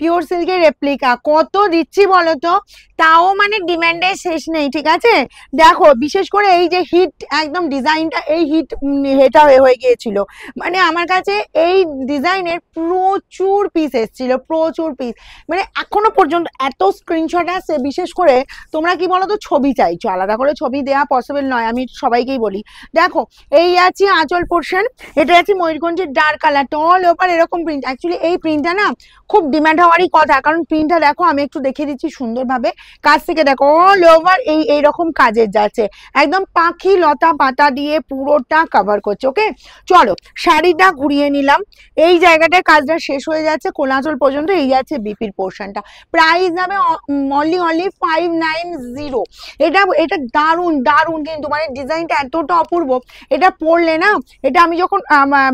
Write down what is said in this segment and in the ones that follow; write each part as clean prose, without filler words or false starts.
Pure সিল্কের replica কত দিচ্ছি বলো তো, তাও মানে ডিমান্ডের শেষ নেই। ঠিক আছে, দেখো বিশেষ করে এই যে হিট একদম ডিজাইনটা, এই হিট এটা হয়ে গিয়েছিল, মানে আমার কাছে এই ডিজাইনের প্রচুর পিস এসেছিল, প্রচুর পিস, মানে এখনো পর্যন্ত এত স্ক্রিনশট আসছে। বিশেষ করে তোমরা কি বলো তো, ছবি চাইছো, আলাদা করে ছবি দেওয়া পসিবল নয়, আমি সবাইকেই বলি। দেখো এই আছে আঁচল পোর্শন, এটা আছে ময়ূরকণ্ঠের ডার্ক কালারটা, অল ওভার এরকম প্রিন্ট। অ্যাকচুয়ালি এই প্রিন্টটা না খুব ডিমান্ড হওয়ারই কথা, কারণ প্রিন্টটা দেখো, আমি একটু দেখিয়ে দিচ্ছি সুন্দরভাবে কাছ থেকে, দেখো অল ওভার এইরকম কাজের যাচ্ছে, একদম পাখি লতা পাতা দিয়ে পুরোটা কভার করছে। ওকে, চলো শাড়িটা ঘুরিয়ে নিলাম, এই জায়গাটায় কাজটা শেষ হয়ে যাচ্ছে কোলাচল পর্যন্ত। এই যাচ্ছে বিপির পোর্শনটা, প্রাইস যাবে অনলি 590। এটা দারুণ দারুণ, কিন্তু মানে ডিজাইনটা এতটা অপূর্ব, এটা পরলে না, এটা আমি যখন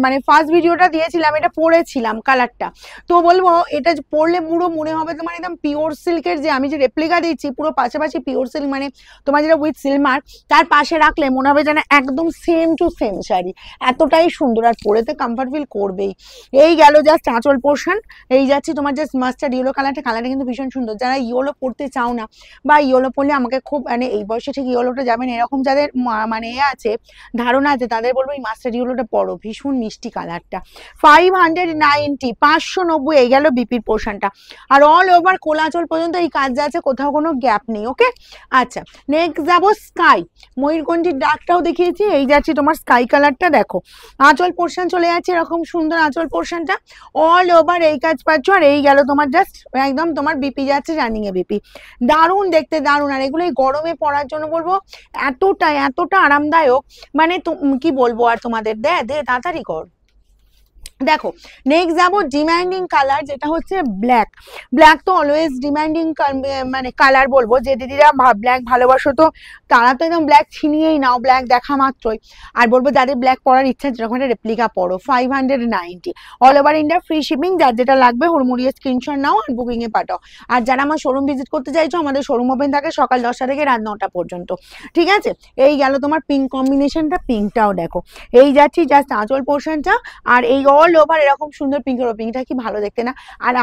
মানে ফার্স্ট ভিডিওটা দিয়েছিলাম, এটা পরেছিলাম কালারটা, তো বলবো এটা পরলে পুরো মনে হবে তোমার একদম পিওর সিল্কের, যে আমি যে রেপ্লিকা দিচ্ছি পুরো পাশাপাশি পিওর সিল্ক, মানে তোমার যেটা উইথ সিল্ক মার্ক, তার পাশে রাখলে মনে হবে যেন একদম সেম টু সেম শাড়ি, এতটাই সুন্দর, আর পরেতে কমফর্ট ফিল করবেই। এই গেল জাস্ট আঁচল পোর্শন। এই যাচ্ছি তোমার জাস্ট মাস্টার্ড ইয়েলো কালারটা কিন্তু ভীষণ সুন্দর। যারা ইয়েলো পরতে চাও না, বা ইয়েলো পরলে আমাকে খুব মানে এই বয়সে ঠিক ইয়েলোটা যাবেন এরকম যাদের মানে এ আছে, ধারণা আছে, তাদের বলবো এই মাস্টার্ড ইয়েলোটা পরো, ভীষণ মিষ্টি কালারটা। 590, 590 এই গেল বিপির পোর্শনটা, আর অল ওভার কোলাচল পর্যন্ত এই কাজ আছে, কোথাও কোনো গ্যাপ নেই। ওকে, আচ্ছা নেক্সট যাবো স্কাই, ময়ূরকণ্ঠীর ডার্কটাও দেখিয়েছি, এই যাচ্ছি তোমার স্কাই কালারটা। দেখো আঁচল পোর্শন চলে যাচ্ছে এরকম সুন্দর, আঁচল পোর্শনটা অল ওভার এই কাজ পাচ্ছ, আর এই গেল তোমার জাস্ট একদম তোমার বিপি যাচ্ছে রানিং এ বিপি, দারুণ দেখতে দারুণ। আর এগুলো এই গরমে পরার জন্য বলবো এতটা এতটা আরামদায়ক, মানে কি বলবো আর তোমাদের, দে তাড়াতাড়ি কর। দেখো নেক্সট যাবো ডিমান্ডিং কালার, যেটা হচ্ছে ব্ল্যাক। ব্ল্যাক তো অলওয়েজ ডিমান্ডিং মানে কালার, বলবো যে দিদিরা ব্ল্যাক ভালোবাসো তো তারা তো একদম ব্ল্যাক ছিনিয়েই নাও ব্ল্যাক দেখা মাত্রই, আর বলবো যাদের ব্ল্যাক পরার ইচ্ছা যেরকম একটা রেপ্লিকা পরো। 590 all over India, free shipping, যার যেটা লাগবে হুড়মুড়িয়ে স্ক্রিনশট নাও আর বুকিং এ পাঠাও। আর যারা আমার শোরুম ভিজিট করতে চাইছো, আমাদের শোরুম ওপেন থাকে সকাল 10টা থেকে রাত 9টা পর্যন্ত। ঠিক আছে, এই গেল তোমার পিঙ্ক কম্বিনেশনটা, পিঙ্কটাও দেখো, এই যাচ্ছি জাস্ট আঁচল পোর্শনটা, আর এই অল ওভার এরকম সুন্দর পিঙ্কের, পিঙ্কটা কি ভালো দেখতে না। আর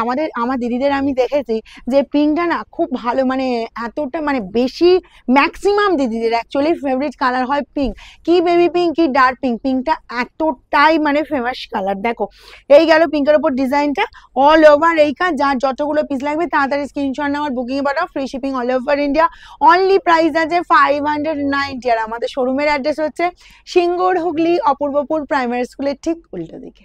আমার দিদিদের আমি দেখেছি যে পিঙ্কটা না খুব ভালো, মানে এতটা মানে বেশি ম্যাক্সিমাম দিদিদের অ্যাকচুয়ালি ফেভারিট কালার হয় পিঙ্ক, কি বেবি পিঙ্ক কি ডার্ক পিঙ্ক, পিঙ্কটা এতটাই মানে ফেমাস কালার। দেখো এই গেল পিঙ্কের উপর ডিজাইনটা, অল ওভার এই কাজ, যার যতগুলো পিস লাগবে তাড়াতাড়ি স্ক্রিনশট নেওয়ার বুকিং এ পাঠাও, free shipping all over India. Only price আছে 590। আর আমাদের শোরুমের অ্যাড্রেস হচ্ছে সিঙ্গুর, হুগলি, অপূর্বপুর প্রাইমারি স্কুলের ঠিক উল্টো দিকে।